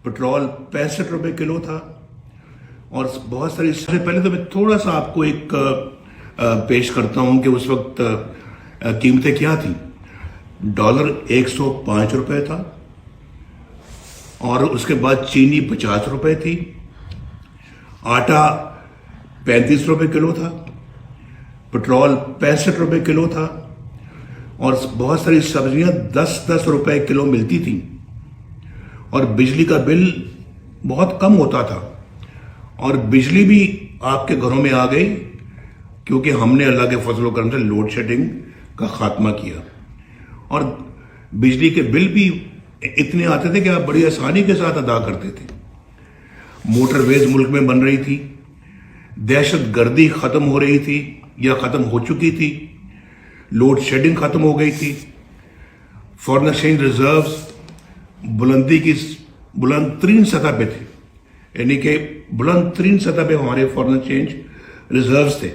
Petrol 65 रुपए kilo था और बहुत सारी। सबसे पहले तो मैं थोड़ा सा आपको एक पेश करता हूं कि उस वक्त कीमतें क्या थी। डॉलर 105 रुपए था और उसके बाद चीनी 50 रुपए थी, आटा 35 रुपए किलो था, पेट्रोल 65 रुपए किलो था और बहुत सारी सब्जियां 10-10 रुपए किलो मिलती थी और बिजली का बिल बहुत कम होता था। और बिजली भी आपके घरों में आ गई क्योंकि हमने अल्लाह के फजल करम से लोड शेडिंग का खात्मा किया और बिजली के बिल भी इतने आते थे कि आप बड़ी आसानी के साथ अदा करते थे। मोटरवेज मुल्क में बन रही थी, दहशत गर्दी खत्म हो रही थी या खत्म हो चुकी थी, लोड शेडिंग खत्म हो गई थी, फॉरेन एक्सचेंज रिजर्व्स बुलंदी की बुलंद तरीन सतह पे थे, यानी कि बुलंद तरीन सतह पे हमारे फॉरेन एक्सचेंज रिजर्व्स थे।